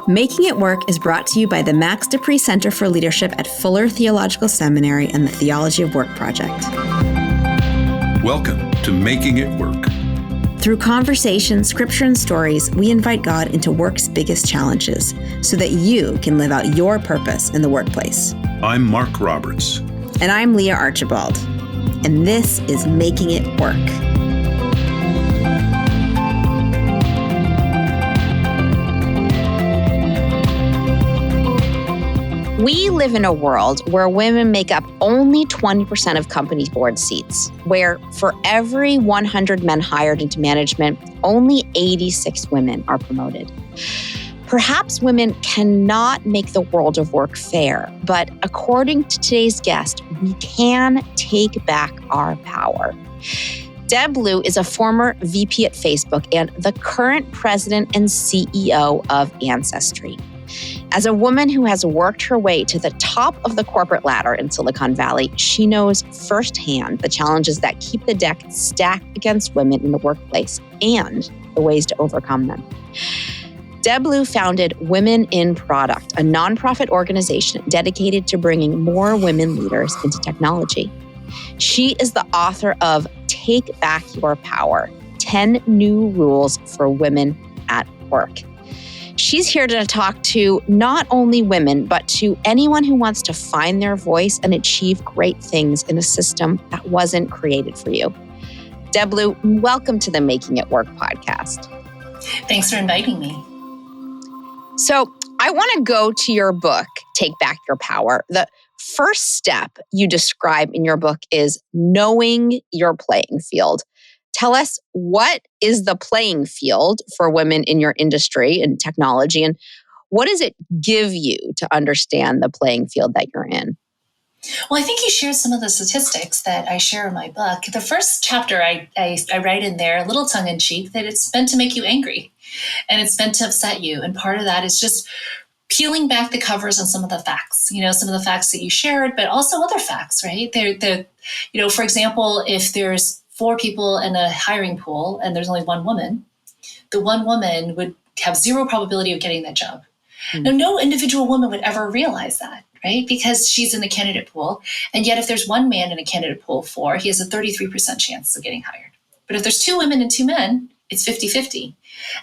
Making It Work is brought to you by the Max de Pree Center for Leadership at Fuller Theological Seminary and the Theology of Work Project. Welcome to Making It Work. Through conversation, scripture, and stories, we invite God into work's biggest challenges so that you can live out your purpose in the workplace. I'm Mark Roberts. And I'm Leah Archibald. And this is Making It Work. We live in a world where women make up only 20% of company board seats, where for every 100 men hired into management, only 86 women are promoted. Perhaps women cannot make the world of work fair, but according to today's guest, we can take back our power. Deb Liu is a former VP at Facebook and the current president and CEO of Ancestry. As a woman who has worked her way to the top of the corporate ladder in Silicon Valley, she knows firsthand the challenges that keep the deck stacked against women in the workplace and the ways to overcome them. Deb Liu founded Women in Product, a nonprofit organization dedicated to bringing more women leaders into technology. She is the author of Take Back Your Power, 10 New Rules for Women at Work. She's here to talk to not only women, but to anyone who wants to find their voice and achieve great things in a system that wasn't created for you. Deb Liu, welcome to the Making It Work podcast. Thanks for inviting me. So I want to go to your book, Take Back Your Power. The first step you describe in your book is knowing your playing field. Tell us, what is the playing field for women in your industry and technology, and what does it give you to understand the playing field that you're in? Well, I think you shared some of the statistics that I share in my book. The first chapter, I write in there, a little tongue-in-cheek, that it's meant to make you angry, and it's meant to upset you. And part of that is just peeling back the covers on some of the facts, some of the facts that you shared, but also other facts, right? For example, if there's 4 people in a hiring pool and there's only 1 woman, the 1 woman would have 0 probability of getting that job. Now, no individual woman would ever realize that, right? Because she's in the candidate pool. And yet if there's 1 man in a candidate pool of 4, he has a 33% chance of getting hired. But if there's 2 women and 2 men, it's 50-50.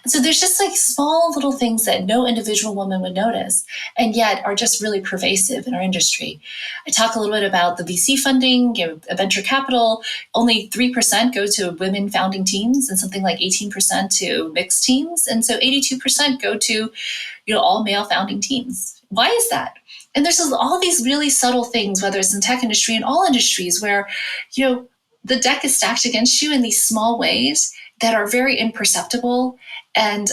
And so there's just like small little things that no individual woman would notice, and yet are just really pervasive in our industry. I talk a little bit about the VC funding, venture capital. Only 3% go to women founding teams, and something like 18% to mixed teams. And so 82% go to, all male founding teams. Why is that? And there's all these really subtle things, whether it's in tech industry and all industries, where, the deck is stacked against you in these small ways that are very imperceptible. And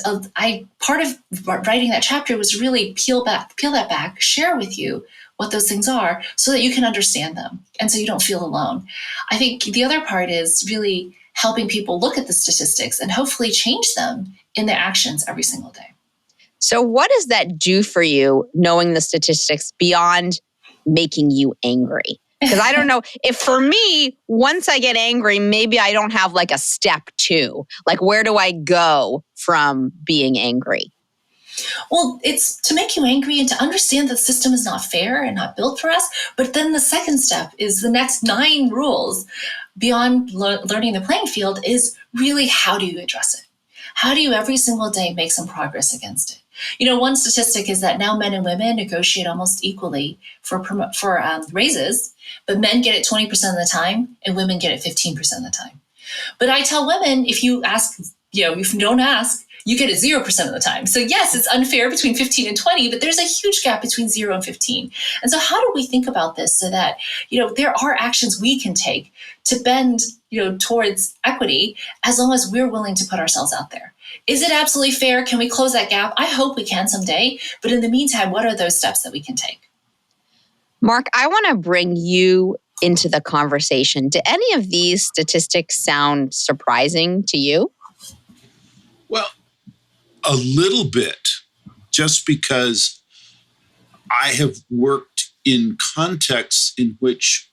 part of writing that chapter was really peel that back, share with you what those things are so that you can understand them and so you don't feel alone. I think the other part is really helping people look at the statistics and hopefully change them in their actions every single day. So what does that do for you, knowing the statistics, beyond making you angry? Because I don't know, if for me, once I get angry, maybe I don't have like a step 2. Like, where do I go from being angry? Well, it's to make you angry and to understand that the system is not fair and not built for us. But then the second step is the next 9 rules beyond learning the playing field is really, how do you address it? How do you every single day make some progress against it? One statistic is that now men and women negotiate almost equally for raises, but men get it 20% of the time and women get it 15% of the time. But I tell women, if you ask, if you don't ask, you get it 0% of the time. So yes, it's unfair between 15 and 20, but there's a huge gap between 0 and 15. And so how do we think about this so that, there are actions we can take to bend, towards equity, as long as we're willing to put ourselves out there? Is it absolutely fair? Can we close that gap? I hope we can someday. But in the meantime, what are those steps that we can take? Mark, I want to bring you into the conversation. Do any of these statistics sound surprising to you? Well, a little bit, just because I have worked in contexts in which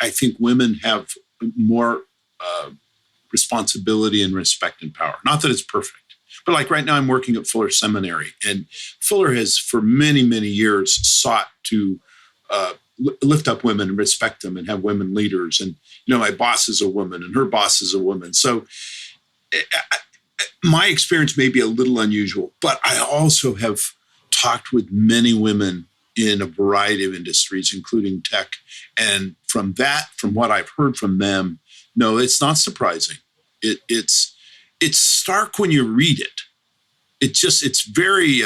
I think women have more responsibility and respect and power. Not that it's perfect, But like right now, I'm working at Fuller Seminary, and Fuller has for many, many years sought to lift up women and respect them and have women leaders. And, my boss is a woman and her boss is a woman. So my experience may be a little unusual, but I also have talked with many women in a variety of industries, including tech. And from what I've heard from them, no, it's not surprising. It's stark when you read it. It's very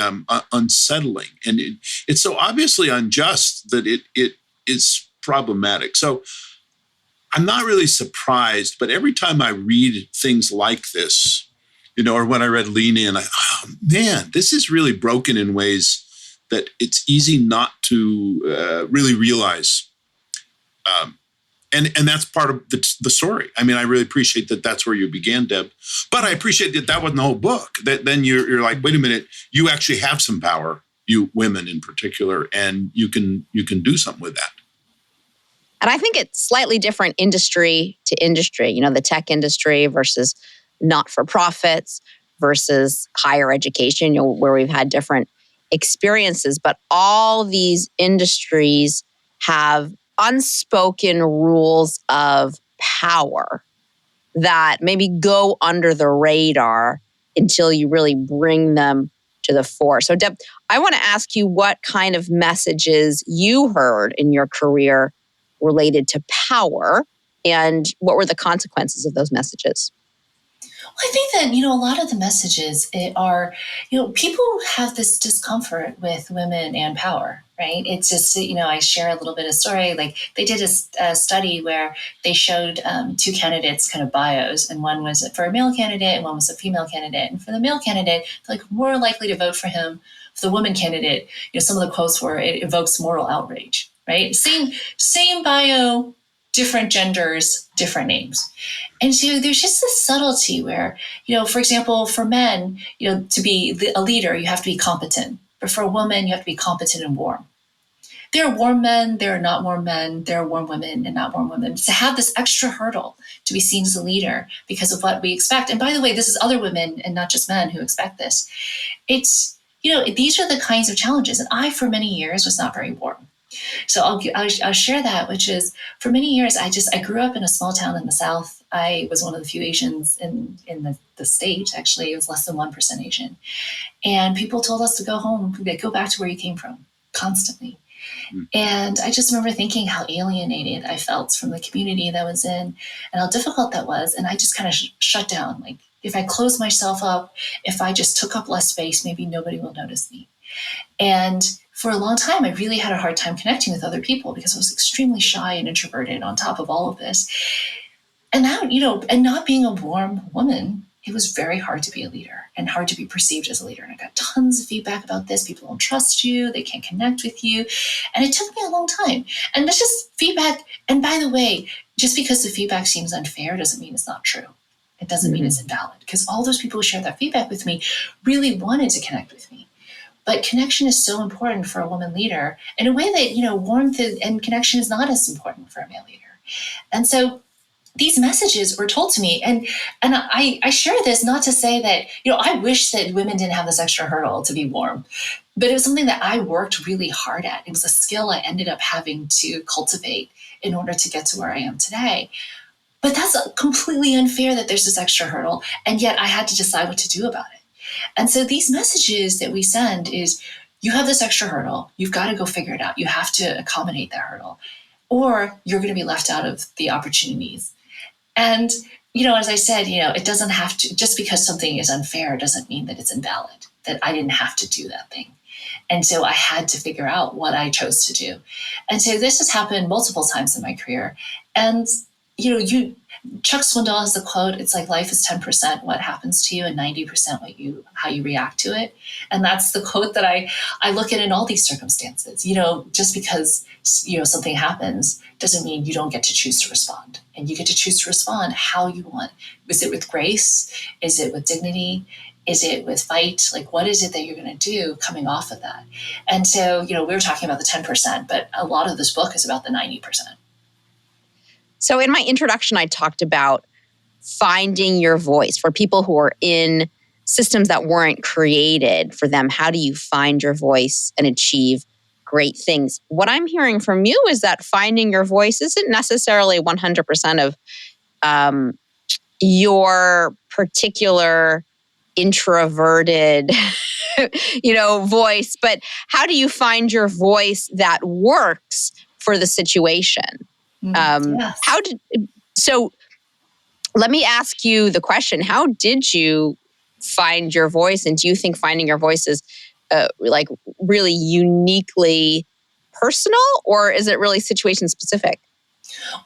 unsettling. And it's so obviously unjust that it is problematic. So I'm not really surprised, but every time I read things like this, or when I read Lean In, man, this is really broken in ways that it's easy not to really realize. And that's part of the story. I mean, I really appreciate that that's where you began, Deb. But I appreciate that wasn't the whole book. That then you're like, wait a minute, you actually have some power, you women in particular, and you can do something with that. And I think it's slightly different industry to industry, the tech industry versus not-for-profits versus higher education, where we've had different experiences. But all these industries have unspoken rules of power that maybe go under the radar until you really bring them to the fore. So, Deb, I want to ask you what kind of messages you heard in your career related to power, and what were the consequences of those messages? I think that, a lot of the messages are, people have this discomfort with women and power, right? It's just, I share a little bit of story. Like they did a study where they showed two candidates kind of bios, and one was for a male candidate and one was a female candidate. And for the male candidate, they're like more likely to vote for him. For the woman candidate, some of the quotes were, it evokes moral outrage, right? Same bio, different genders, different names. And so there's just this subtlety where, for example, for men, to be a leader, you have to be competent. But for a woman, you have to be competent and warm. There are warm men, there are not warm men, there are warm women and not warm women. To have this extra hurdle to be seen as a leader because of what we expect. And by the way, this is other women and not just men who expect this. It's, these are the kinds of challenges. And I, for many years, was not very warm. So I'll share that, which is for many years, I grew up in a small town in the South. I was one of the few Asians in the state. Actually, it was less than 1% Asian. And people told us to go home, go back to where you came from constantly. And I just remember thinking how alienated I felt from the community that I was in and how difficult that was. And I just kind of shut down. Like if I close myself up, if I just took up less space, maybe nobody will notice me. And for a long time, I really had a hard time connecting with other people because I was extremely shy and introverted on top of all of this. And now, and not being a warm woman, it was very hard to be a leader and hard to be perceived as a leader. And I got tons of feedback about this. People don't trust you. They can't connect with you. And it took me a long time. And that's just feedback. And by the way, just because the feedback seems unfair doesn't mean it's not true. It doesn't mean it's invalid, because all those people who shared that feedback with me really wanted to connect with me. But connection is so important for a woman leader in a way that, warmth and connection is not as important for a male leader. And so these messages were told to me. And I share this not to say that, I wish that women didn't have this extra hurdle to be warm, but it was something that I worked really hard at. It was a skill I ended up having to cultivate in order to get to where I am today. But that's completely unfair that there's this extra hurdle. And yet I had to decide what to do about it. And so these messages that we send is, you have this extra hurdle. You've got to go figure it out. You have to accommodate that hurdle, or you're going to be left out of the opportunities. And, as I said, it doesn't have to, just because something is unfair doesn't mean that it's invalid, that I didn't have to do that thing. And so I had to figure out what I chose to do. And so this has happened multiple times in my career. And, Chuck Swindoll has a quote, it's like life is 10% what happens to you and 90% how you react to it. And that's the quote that I look at in all these circumstances. Just because, something happens doesn't mean you don't get to choose to respond. And you get to choose to respond how you want. Is it with grace? Is it with dignity? Is it with fight? Like, what is it that you're going to do coming off of that? And so, we were talking about the 10%, but a lot of this book is about the 90%. So in my introduction, I talked about finding your voice for people who are in systems that weren't created for them. How do you find your voice and achieve great things? What I'm hearing from you is that finding your voice isn't necessarily 100% of your particular introverted voice, but how do you find your voice that works for the situation? Yes. So let me ask you the question, how did you find your voice? And do you think finding your voice is like really uniquely personal, or is it really situation specific?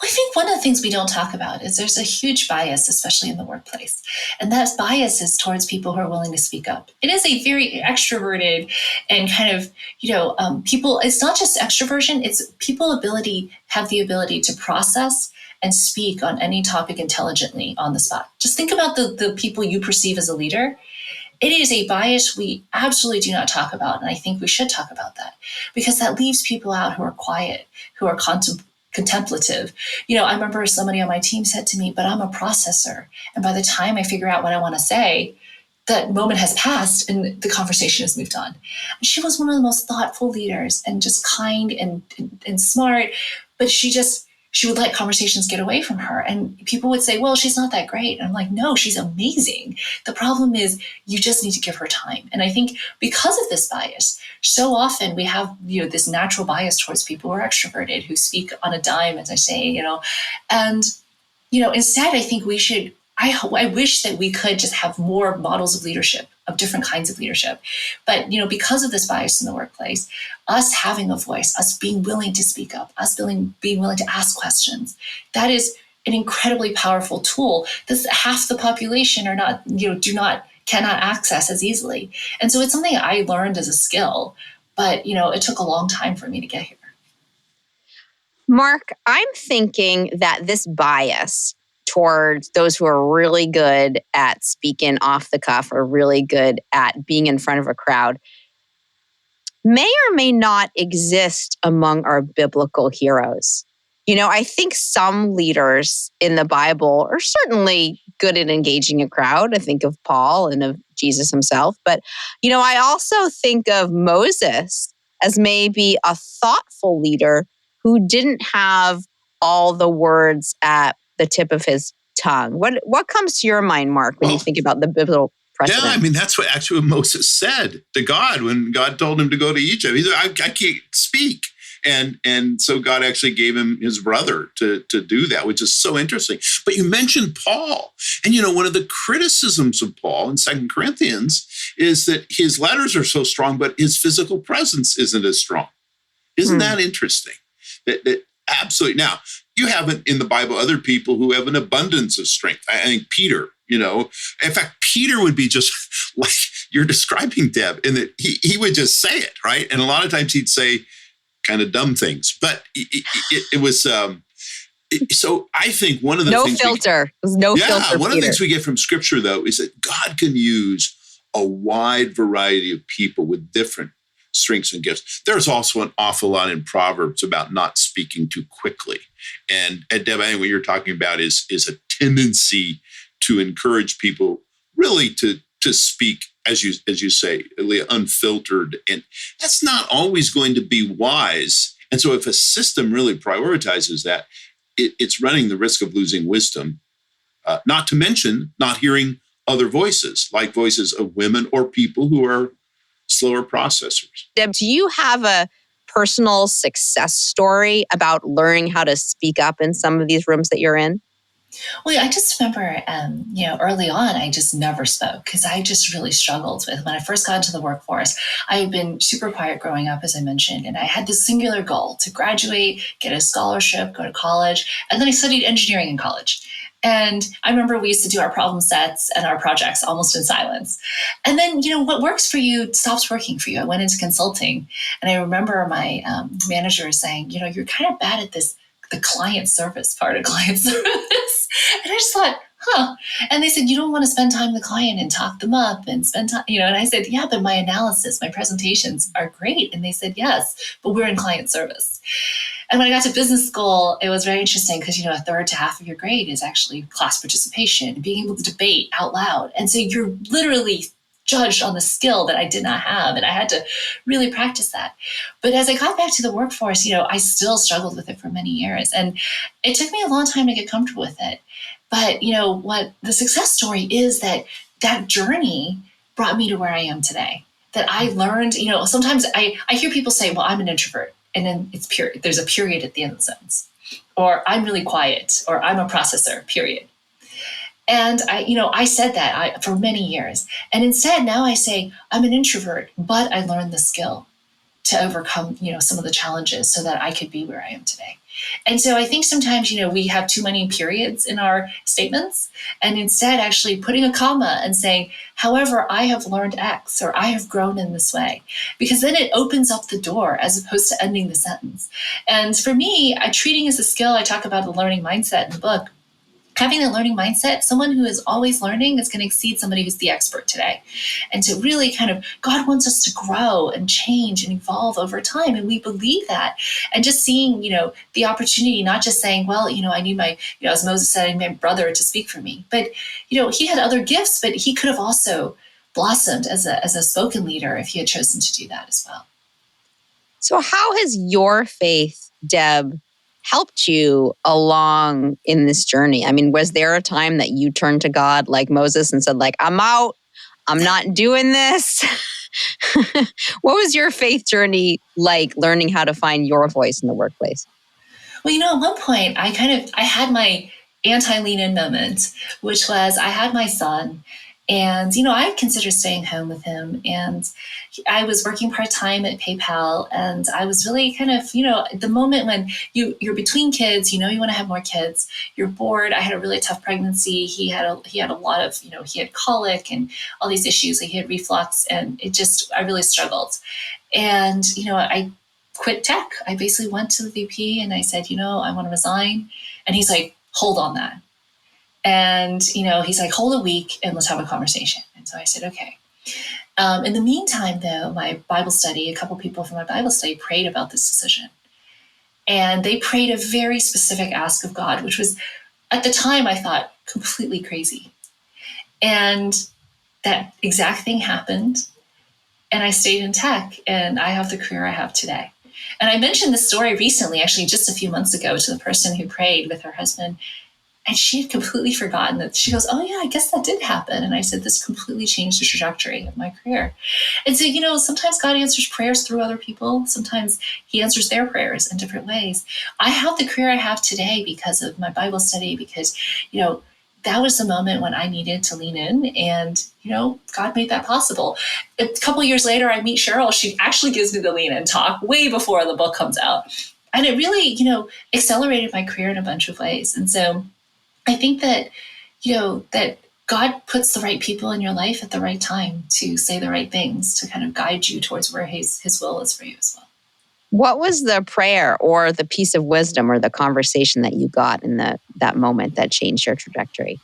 I think one of the things we don't talk about is there's a huge bias, especially in the workplace. And that bias is towards people who are willing to speak up. It is a very extroverted and kind of, people, it's not just extroversion, it's people have the ability to process and speak on any topic intelligently on the spot. Just think about the people you perceive as a leader. It is a bias we absolutely do not talk about. And I think we should talk about that because that leaves people out who are quiet, who are contemplative. I remember somebody on my team said to me, but I'm a processor. And by the time I figure out what I want to say, that moment has passed and the conversation has moved on. And she was one of the most thoughtful leaders and just kind and smart, but she would let conversations get away from her. And people would say, well, she's not that great. And I'm like, no, she's amazing. The problem is you just need to give her time. And I think because of this bias, so often we have, this natural bias towards people who are extroverted, who speak on a dime, as I say, and, instead I think we should, I wish that we could just have more models of leadership, of different kinds of leadership. But, because of this bias in the workplace, us having a voice, us being willing to speak up, us being willing to ask questions, that is an incredibly powerful tool that half the population are not, cannot access as easily. And so it's something I learned as a skill, but, it took a long time for me to get here. Mark, I'm thinking that this bias towards those who are really good at speaking off the cuff or really good at being in front of a crowd may or may not exist among our biblical heroes. I think some leaders in the Bible are certainly good at engaging a crowd. I think of Paul and of Jesus himself. But, I also think of Moses as maybe a thoughtful leader who didn't have all the words at the tip of his tongue. What comes to your mind, Mark, when you think about the biblical precedent? Yeah, that's what Moses said to God when God told him to go to Egypt. He said, I can't speak. And so God actually gave him his brother to do that, which is so interesting. But you mentioned Paul. And, one of the criticisms of Paul in 2 Corinthians is that his letters are so strong, but his physical presence isn't as strong. Isn't that interesting? That absolutely. Now, you haven't in the Bible other people who have an abundance of strength. I think Peter, in fact, Peter would be just like you're describing, Deb, in that he would just say it, right? And a lot of times he'd say kind of dumb things, but it was, so I think one of the things filter. No filter. One of the things we get from scripture though, is that God can use a wide variety of people with different strengths and gifts. There's also an awful lot in Proverbs about not speaking too quickly. And Deb, I think what you're talking about is a tendency to encourage people really to speak, as you say, unfiltered. And that's not always going to be wise. And so if a system really prioritizes that, it's running the risk of losing wisdom, not to mention not hearing other voices, like voices of women or people who are slower processors. Deb, do you have a personal success story about learning how to speak up in some of these rooms that you're in? Well, I just remember, early on, I just never spoke because I just really struggled with when I first got into the workforce. I had been super quiet growing up, as I mentioned, and I had this singular goal to graduate, get a scholarship, go to college, and then I studied engineering in college. And I remember we used to do our problem sets and our projects almost in silence. And then, what works for you stops working for you. I went into consulting, and I remember my manager saying, you're kind of bad at this, the client service part of client service. And I just thought, And they said, you don't want to spend time with the client and talk them up and spend time, and I said, yeah, but my analysis, my presentations are great. And they said, yes, but we're in client service. And when I got to business school, it was very interesting because, a third to half of your grade is actually class participation, being able to debate out loud. And so you're literally judged on the skill that I did not have. And I had to really practice that. But as I got back to the workforce, I still struggled with it for many years. And it took me a long time to get comfortable with it. But, what the success story is that journey brought me to where I am today. That I learned, sometimes I hear people say, well, I'm an introvert. And then there's a period at the end of the sentence. Or I'm really quiet, or I'm a processor, period. And I said that for many years. And instead, now I say I'm an introvert, but I learned the skill to overcome, some of the challenges so that I could be where I am today. And so I think sometimes, we have too many periods in our statements, and instead actually putting a comma and saying, however, I have learned X, or I have grown in this way, because then it opens up the door as opposed to ending the sentence. And for me, treating as a skill, I talk about the learning mindset in the book. Having a learning mindset, someone who is always learning is going to exceed somebody who's the expert today. And to really God wants us to grow and change and evolve over time. And we believe that. And just seeing, the opportunity, not just saying, well, I need my, as Moses said, I need my brother to speak for me. But, he had other gifts, but he could have also blossomed as a spoken leader if he had chosen to do that as well. So how has your faith, Deb, helped you along in this journey? I mean, was there a time that you turned to God like Moses and said, I'm out, I'm not doing this? What was your faith journey like, learning how to find your voice in the workplace? Well, at one point, I had my anti-lean-in moment, which was I had my son. And, I considered staying home with him. And I was working part-time at PayPal. And I was really the moment when you're between kids, you want to have more kids. You're bored. I had a really tough pregnancy. He had a lot of, he had colic and all these issues. He had reflux. And I really struggled. And, I quit tech. I basically went to the VP and I said, I want to resign. And he's like, hold on that. And, he's like, hold a week and let's have a conversation. And so I said, okay. In the meantime, though, my Bible study, a couple people from my Bible study prayed about this decision. And they prayed a very specific ask of God, which was, at the time, I thought completely crazy. And that exact thing happened. And I stayed in tech and I have the career I have today. And I mentioned this story recently, actually just a few months ago, to the person who prayed with her husband. And she had completely forgotten that. She goes, oh, yeah, I guess that did happen. And I said, this completely changed the trajectory of my career. And so, sometimes God answers prayers through other people. Sometimes he answers their prayers in different ways. I have the career I have today because of my Bible study, because, that was the moment when I needed to lean in. And, God made that possible. A couple of years later, I meet Cheryl. She actually gives me the lean in talk way before the book comes out. And it really, accelerated my career in a bunch of ways. And so I think that, that God puts the right people in your life at the right time to say the right things, to guide you towards where his will is for you as well. What was the prayer or the piece of wisdom or the conversation that you got in that moment that changed your trajectory?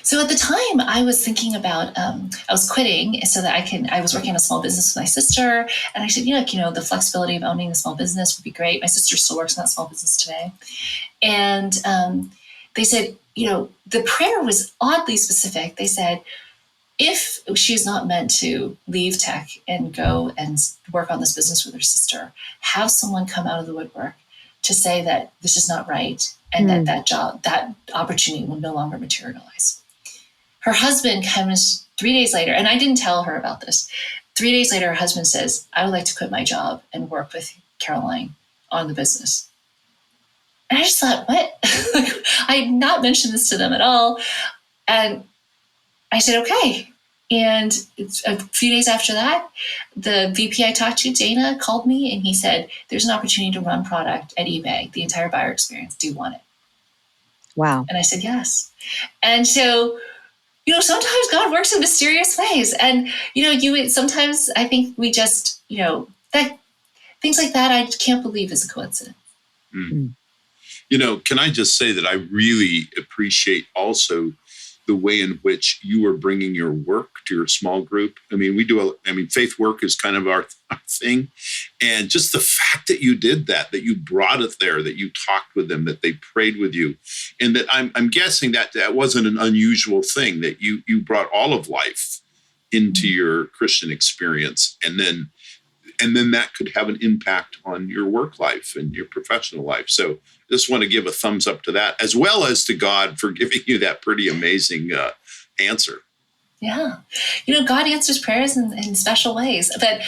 So at the time, I was thinking about, I was quitting so that I was working on a small business with my sister. And I said, the flexibility of owning a small business would be great. My sister still works in that small business today. And they said, the prayer was oddly specific. They said, if she's not meant to leave tech and go and work on this business with her sister, have someone come out of the woodwork to say that this is not right and that opportunity will no longer materialize. Her husband comes 3 days later, and I didn't tell her about this. 3 days later, her husband says, I would like to quit my job and work with Caroline on the business. And I just thought, what? I had not mentioned this to them at all. And I said, okay. And a few days after that, the VP I talked to, Dana, called me and he said, there's an opportunity to run product at eBay, the entire buyer experience. Do you want it? Wow. And I said, yes. And so, sometimes God works in mysterious ways. And, sometimes I think we just, that things like that, I can't believe is a coincidence. Mm. Can I just say that I really appreciate also the way in which you are bringing your work to your small group. I mean, faith work is kind of our thing. And just the fact that you did that you brought it there, that you talked with them, that they prayed with you. And that I'm guessing that wasn't an unusual thing, that you brought all of life into your Christian experience. And then that could have an impact on your work life and your professional life. So just want to give a thumbs up to that, as well as to God for giving you that pretty amazing answer. Yeah. God answers prayers in special ways. But,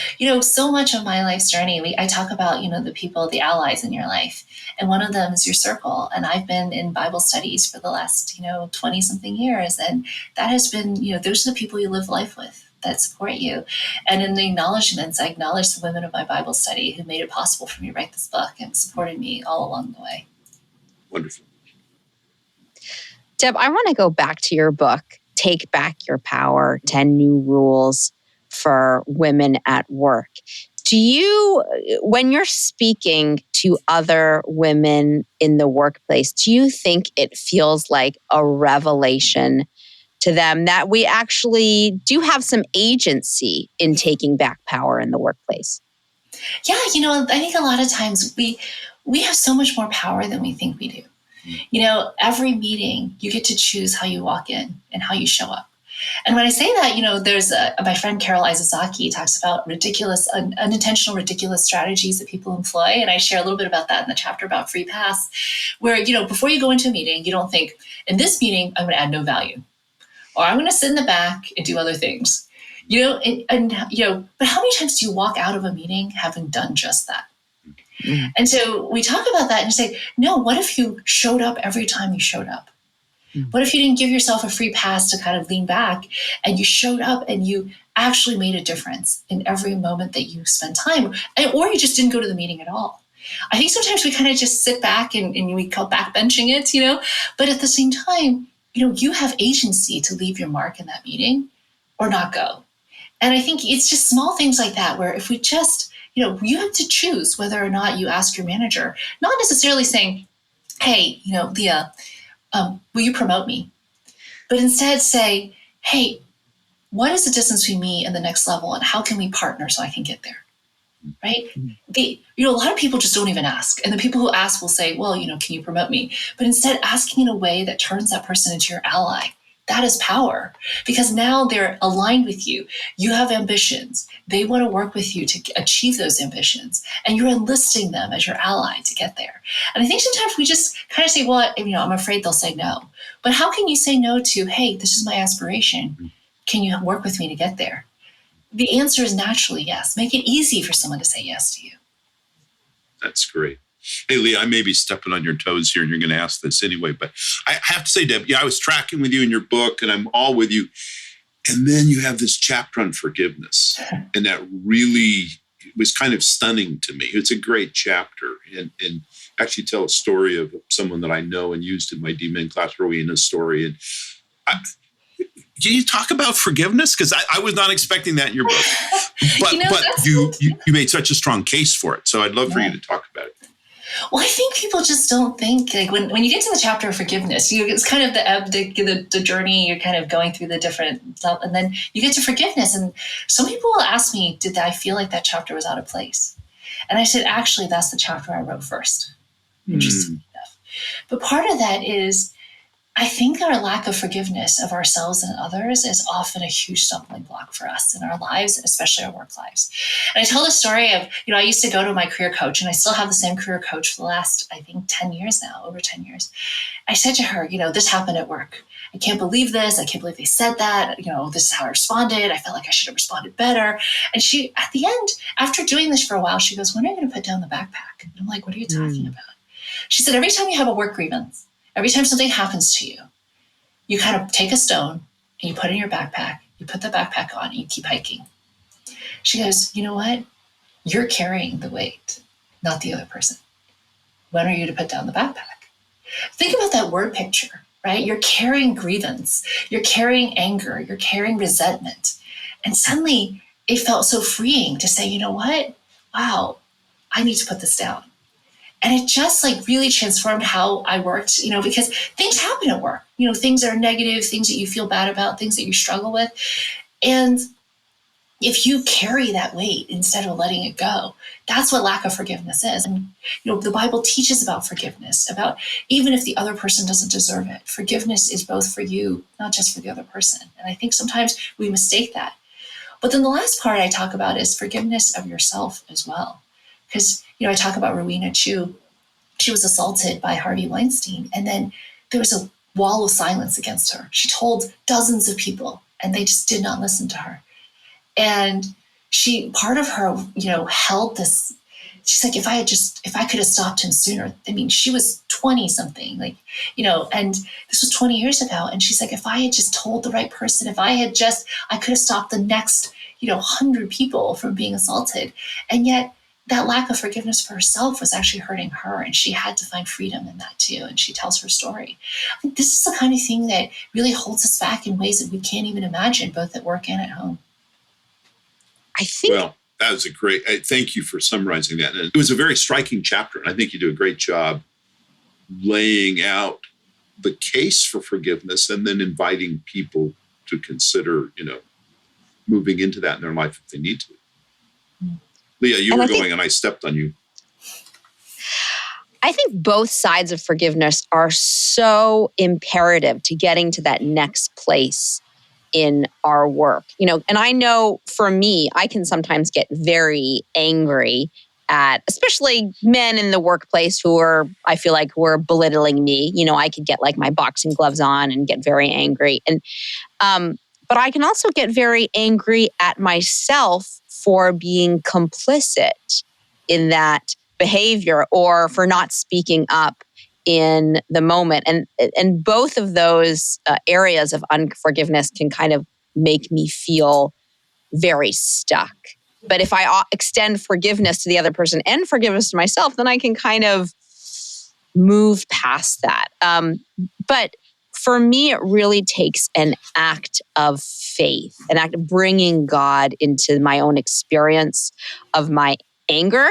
so much of my life's journey, I talk about, the people, the allies in your life. And one of them is your circle. And I've been in Bible studies for the last, 20 something years. And that has been, those are the people you live life with that support you. And in the acknowledgments, I acknowledge the women of my Bible study who made it possible for me to write this book and supported me all along the way. Wonderful. Deb, I want to go back to your book, Take Back Your Power, 10 New Rules for Women at Work. Do you, when you're speaking to other women in the workplace, do you think it feels like a revelation to them that we actually do have some agency in taking back power in the workplace? Yeah, I think a lot of times we have so much more power than we think we do. Every meeting, you get to choose how you walk in and how you show up. And when I say that, there's my friend Carol Izazaki talks about unintentional, ridiculous strategies that people employ. And I share a little bit about that in the chapter about free pass, where, before you go into a meeting, you don't think, in this meeting, I'm going to add no value, or I'm going to sit in the back and do other things, but how many times do you walk out of a meeting having done just that? Mm. And so we talk about that and say, no, what if you showed up every time you showed up? Mm. What if you didn't give yourself a free pass to kind of lean back, and you showed up and you actually made a difference in every moment that you spent time, or you just didn't go to the meeting at all? I think sometimes we kind of just sit back and we call backbenching it, but at the same time, you have agency to leave your mark in that meeting or not go. And I think it's just small things like that, where if we just, you have to choose whether or not you ask your manager, not necessarily saying, hey, Leah, will you promote me? But instead say, hey, what is the distance between me and the next level, and how can we partner so I can get there? Right? A lot of people just don't even ask. And the people who ask will say, well, can you promote me? But instead, asking in a way that turns that person into your ally. That is power, because now they're aligned with you. You have ambitions. They want to work with you to achieve those ambitions, and you're enlisting them as your ally to get there. And I think sometimes we just kind of say, well, I'm afraid they'll say no. But how can you say no to, hey, this is my aspiration. Can you work with me to get there? The answer is naturally yes. Make it easy for someone to say yes to you. That's great. Hey, Leah, I may be stepping on your toes here, and you're going to ask this anyway, but I have to say, Deb, I was tracking with you in your book, and I'm all with you. And then you have this chapter on forgiveness, and that really was kind of stunning to me. It's a great chapter, and actually tell a story of someone that I know and used in my D-Min class, Rowena's story. And can you talk about forgiveness? Because I was not expecting that in your book, but you made such a strong case for it. So I'd love for you to talk about it. Well, I think people just don't think, like, when you get to the chapter of forgiveness, it's kind of the journey. You're kind of going through the different stuff, and then you get to forgiveness. And some people will ask me, did I feel like that chapter was out of place? And I said, actually, that's the chapter I wrote first. Interesting enough. But part of that is, I think our lack of forgiveness of ourselves and others is often a huge stumbling block for us in our lives, especially our work lives. And I tell the story of, I used to go to my career coach, and I still have the same career coach for the last, I think, 10 years now, over 10 years. I said to her, this happened at work. I can't believe this. I can't believe they said that. This is how I responded. I felt like I should have responded better. And she, at the end, after doing this for a while, she goes, when are you going to put down the backpack? And I'm like, what are you talking about? She said, every time you have a work grievance, every time something happens to you, you kind of take a stone and you put it in your backpack, you put the backpack on, and you keep hiking. She goes, you know what? You're carrying the weight, not the other person. When are you to put down the backpack? Think about that word picture, right? You're carrying grievance, you're carrying anger, you're carrying resentment. And suddenly it felt so freeing to say, you know what? Wow, I need to put this down. And it just really transformed how I worked, because things happen at work. things that are negative, things that you feel bad about, things that you struggle with. And if you carry that weight instead of letting it go, that's what lack of forgiveness is. And, the Bible teaches about forgiveness, about even if the other person doesn't deserve it. Forgiveness is both for you, not just for the other person. And I think sometimes we mistake that. But then the last part I talk about is forgiveness of yourself as well. Because, I talk about Rowena Chu. She was assaulted by Harvey Weinstein. And then there was a wall of silence against her. She told dozens of people, and they just did not listen to her. And part of her, held this. She's like, if I could have stopped him sooner. I mean, she was 20 something, and this was 20 years ago. And she's like, if I had just told the right person, I could have stopped the next, 100 people from being assaulted. And yet that lack of forgiveness for herself was actually hurting her. And she had to find freedom in that too. And she tells her story. I think this is the kind of thing that really holds us back in ways that we can't even imagine, both at work and at home. I think. Well, that was thank you for summarizing that. And it was a very striking chapter. And I think you do a great job laying out the case for forgiveness and then inviting people to consider, moving into that in their life if they need to. Mm-hmm. Leah, you were going and I stepped on you. I think both sides of forgiveness are so imperative to getting to that next place in our work, and I know for me, I can sometimes get very angry at, especially men in the workplace I feel like who are belittling me. I could get like my boxing gloves on and get very angry. And, but I can also get very angry at myself for being complicit in that behavior or for not speaking up in the moment. And both of those areas of unforgiveness can kind of make me feel very stuck. But if I extend forgiveness to the other person and forgiveness to myself, then I can kind of move past that. But for me, it really takes an act of faith, an act of bringing God into my own experience of my anger.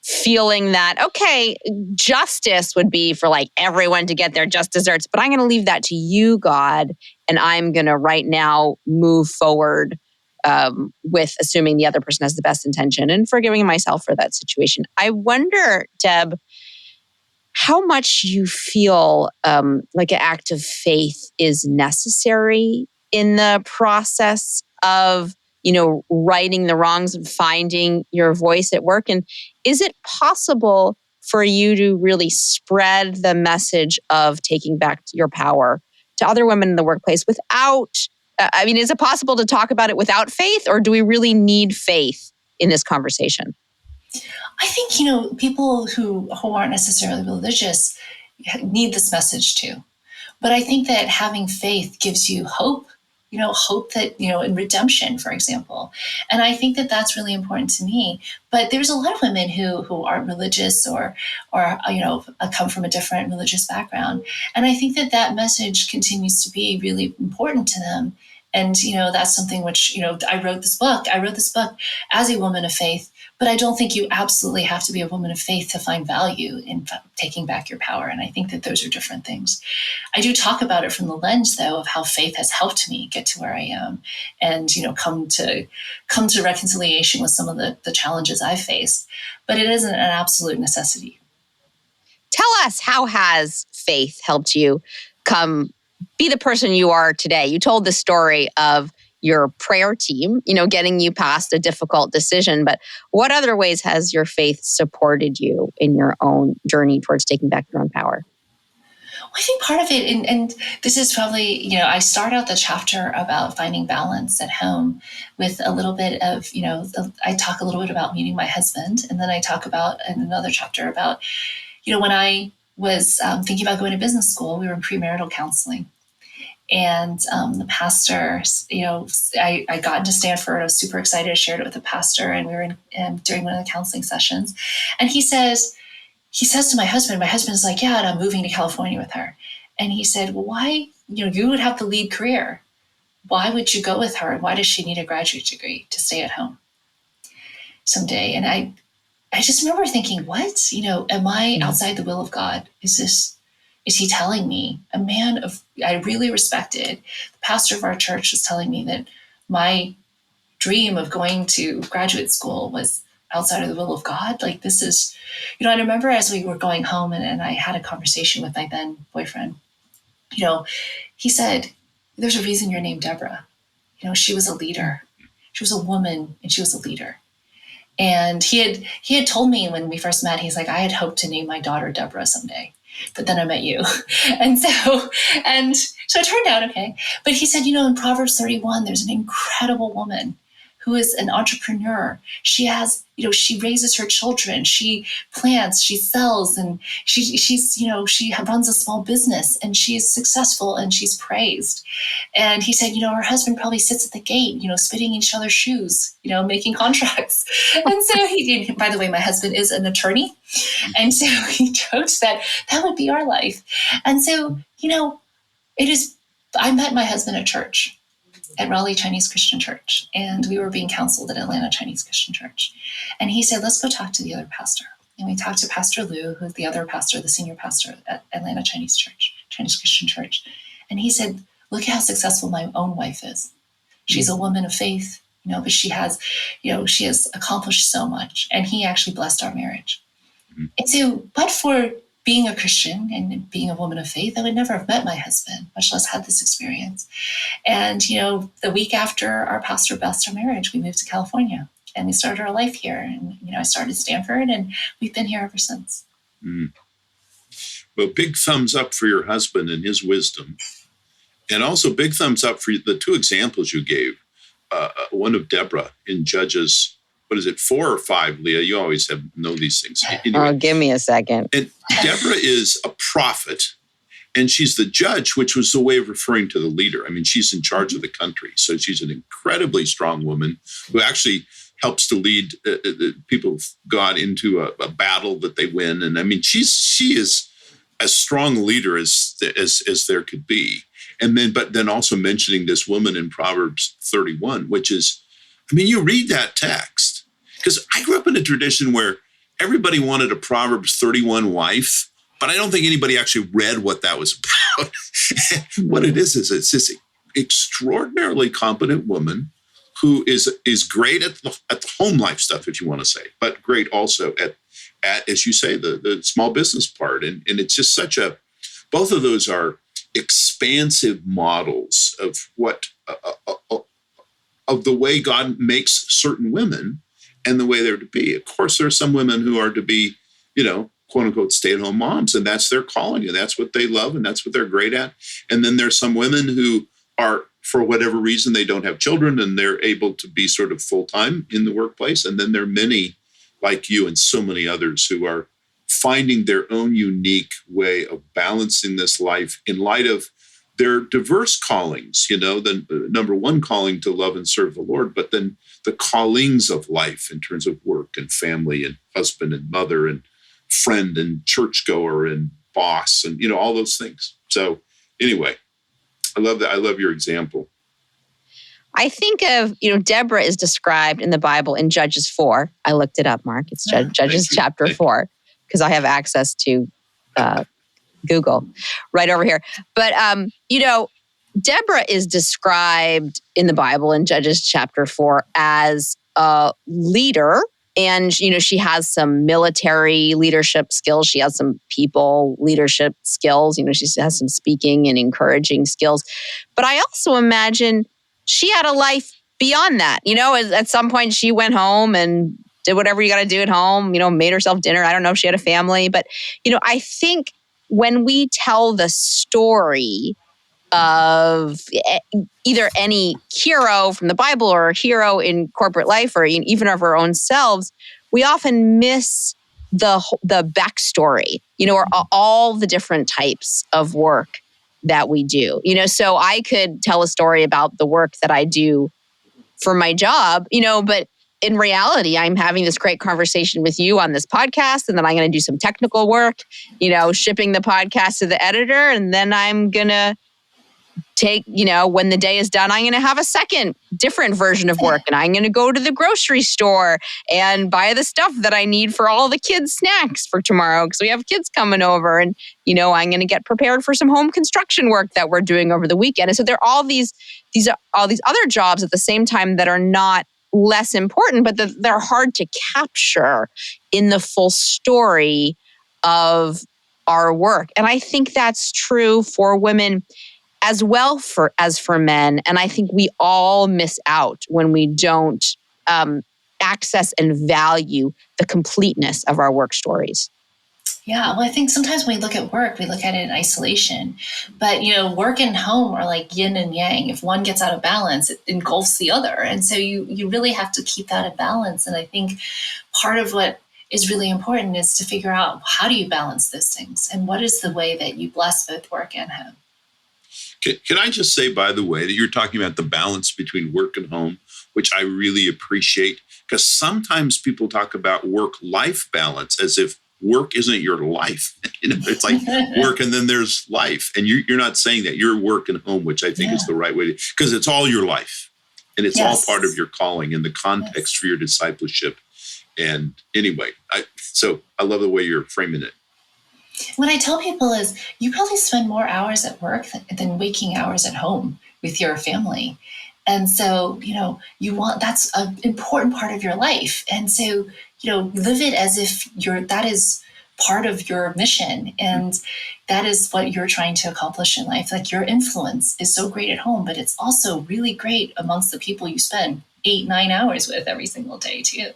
Feeling that, okay, justice would be for like everyone to get their just desserts, but I'm going to leave that to you, God, and I'm going to right now move forward with assuming the other person has the best intention and forgiving myself for that situation. I wonder, Deb, how much you feel like an act of faith is necessary in the process of righting the wrongs and finding your voice at work. And is it possible for you to really spread the message of taking back your power to other women in the workplace without, is it possible to talk about it without faith, or do we really need faith in this conversation? I think, people who aren't necessarily religious need this message too. But I think that having faith gives you hope. Hope that, in redemption, for example. And I think that that's really important to me. But there's a lot of women who aren't religious or come from a different religious background. And I think that message continues to be really important to them. And, that's something which, I wrote this book as a woman of faith, but I don't think you absolutely have to be a woman of faith to find value in taking back your power. And I think that those are different things. I do talk about it from the lens, though, of how faith has helped me get to where I am and, come to reconciliation with some of the challenges I've faced. But it isn't an absolute necessity. Tell us, how has faith helped you be the person you are today? You told the story of your prayer team, getting you past a difficult decision. But what other ways has your faith supported you in your own journey towards taking back your own power? Well, I think part of it, and this is probably, I start out the chapter about finding balance at home with a little bit of, I talk a little bit about meeting my husband. And then I talk about in another chapter about, when I was thinking about going to business school, we were in premarital counseling. And the pastor, I got into Stanford. I was super excited. I shared it with the pastor, and we were during one of the counseling sessions. And he says to my husband's like, yeah, and I'm moving to California with her. And he said, well, why, you would have the lead career. Why would you go with her? And why does she need a graduate degree to stay at home someday? And I just remember thinking, what, am I outside the will of God? Is is he telling me, a man of I really respected, the pastor of our church was telling me that my dream of going to graduate school was outside of the will of God. Like, this is, I remember as we were going home and I had a conversation with my then boyfriend, he said, there's a reason you're named Deborah. She was a leader. She was a woman and she was a leader. And he had told me when we first met, he's like, I had hoped to name my daughter Deborah someday, but then I met you. and so it turned out okay. But he said, in Proverbs 31, there's an incredible woman who is an entrepreneur. She has, she raises her children, she plants, she sells, and she runs a small business, and she's successful and she's praised. And he said, her husband probably sits at the gate, spitting each other's shoes, making contracts. And so by the way, my husband is an attorney. And so he joked that would be our life. And so, I met my husband at church, at Raleigh Chinese Christian Church, and we were being counseled at Atlanta Chinese Christian Church. And he said, let's go talk to the other pastor. And we talked to Pastor Lou, who's the other pastor, the senior pastor at Atlanta Chinese Christian Church. And he said, look how successful my own wife is. She's a woman of faith, but she has accomplished so much. And he actually blessed our marriage. And so, but for being a Christian and being a woman of faith, I would never have met my husband, much less had this experience. And, the week after our pastor blessed our marriage, we moved to California and we started our life here. And, I started Stanford and we've been here ever since. Well, big thumbs up for your husband and his wisdom. And also big thumbs up for the two examples you gave. One of Deborah in Judges, 4 or 5, Leah? You always know these things. Anyway, give me a second. And Deborah is a prophet, and she's the judge, which was the way of referring to the leader. I mean, she's in charge of the country. So she's an incredibly strong woman who actually helps to lead the people of God into a battle that they win. And I mean, she is as strong a leader as there could be. And then also mentioning this woman in Proverbs 31, which is, I mean, you read that text, because I grew up in a tradition where everybody wanted a Proverbs 31 wife, but I don't think anybody actually read what that was about. What it is it's this extraordinarily competent woman who is great at the home life stuff, if you want to say, but great also at as you say, the small business part. And it's just both of those are expansive models of what of the way God makes certain women and the way they're to be. Of course, there are some women who are to be, quote unquote, stay-at-home moms, and that's their calling, and that's what they love, and that's what they're great at. And then there's some women who are, for whatever reason, they don't have children, and they're able to be sort of full-time in the workplace. And then there are many, like you and so many others, who are finding their own unique way of balancing this life in light of their diverse callings, the number one calling to love and serve the Lord, but then the callings of life in terms of work and family and husband and mother and friend and churchgoer and boss and, all those things. So anyway, I love that. I love your example. I think of, Deborah is described in the Bible in Judges 4. I looked it up, Mark. It's Judges chapter 4, because I have access to Google right over here. But, Deborah is described in the Bible in Judges chapter 4 as a leader. And, she has some military leadership skills. She has some people leadership skills. She has some speaking and encouraging skills. But I also imagine she had a life beyond that. At some point she went home and did whatever you got to do at home, made herself dinner. I don't know if she had a family. But, I think when we tell the story of either any hero from the Bible or a hero in corporate life or even of our own selves, we often miss the backstory, or all the different types of work that we do. So I could tell a story about the work that I do for my job, but in reality, I'm having this great conversation with you on this podcast, and then I'm going to do some technical work, shipping the podcast to the editor, and then I'm going to when the day is done, I'm going to have a second different version of work, and I'm going to go to the grocery store and buy the stuff that I need for all the kids' snacks for tomorrow because we have kids coming over, and I'm going to get prepared for some home construction work that we're doing over the weekend. And so there are all these other jobs at the same time that are not less important, but they're hard to capture in the full story of our work. And I think that's true for women as well as for men. And I think we all miss out when we don't access and value the completeness of our work stories. Yeah, well, I think sometimes when we look at work, we look at it in isolation. But, work and home are like yin and yang. If one gets out of balance, it engulfs the other. And so you really have to keep that in balance. And I think part of what is really important is to figure out, how do you balance those things? And what is the way that you bless both work and home? Can I just say, by the way, that you're talking about the balance between work and home, which I really appreciate, because sometimes people talk about work-life balance as if work isn't your life. It's like work and then there's life. And you're not saying that. You're work and home, which I think is the right way to, because it's all your life. And it's all part of your calling and the context for your discipleship. And anyway, so I love the way you're framing it. What I tell people is you probably spend more hours at work than waking hours at home with your family. And so, that's an important part of your life. And so, live it as if that is part of your mission. And that is what you're trying to accomplish in life. Like, your influence is so great at home, but it's also really great amongst the people you spend 8-9 hours with every single day too.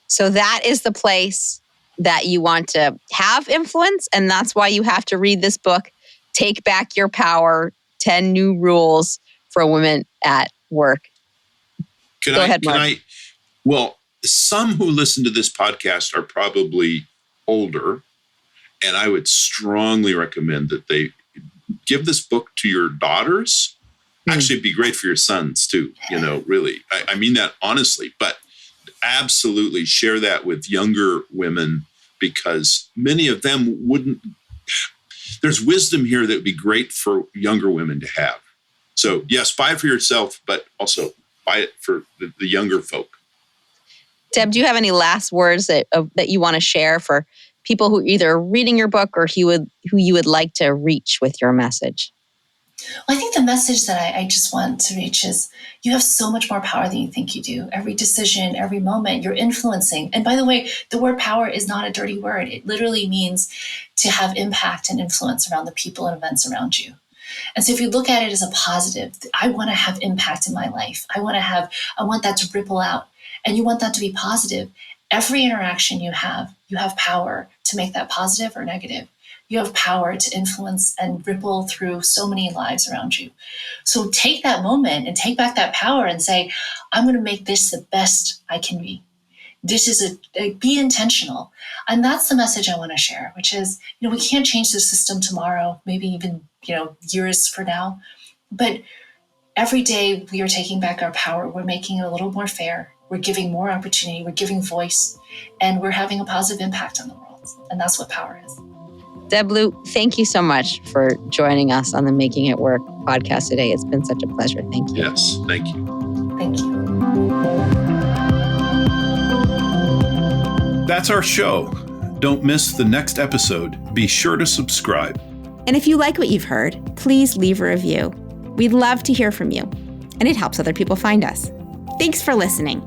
So that is the place that you want to have influence. And that's why you have to read this book, Take Back Your Power, 10 New Rules for Women at Work. Go ahead, Mark. Well, some who listen to this podcast are probably older, and I would strongly recommend that they give this book to your daughters. Actually, it'd be great for your sons too, really. I mean that honestly, but absolutely share that with younger women, because many of them wouldn't. There's wisdom here that would be great for younger women to have. So yes, buy it for yourself, but also buy it for the younger folk. Deb, do you have any last words that you want to share for people who either are reading your book or who you would like to reach with your message? Well, I think the message that I just want to reach is you have so much more power than you think you do. Every decision, every moment, you're influencing. And by the way, the word power is not a dirty word. It literally means to have impact and influence around the people and events around you. And so if you look at it as a positive, I want to have impact in my life. I want that to ripple out. And you want that to be positive. Every interaction you have power to make that positive or negative. You have power to influence and ripple through so many lives around you. So take that moment and take back that power and say, I'm going to make this the best I can be. This is be intentional. And that's the message I want to share, which is, we can't change the system tomorrow, maybe even, years from now. But every day we are taking back our power. We're making it a little more fair. We're giving more opportunity. We're giving voice, and we're having a positive impact on the world. And that's what power is. Deb Lou, thank you so much for joining us on the Making It Work podcast today. It's been such a pleasure. Thank you. Yes, thank you. Thank you. That's our show. Don't miss the next episode. Be sure to subscribe. And if you like what you've heard, please leave a review. We'd love to hear from you, and it helps other people find us. Thanks for listening.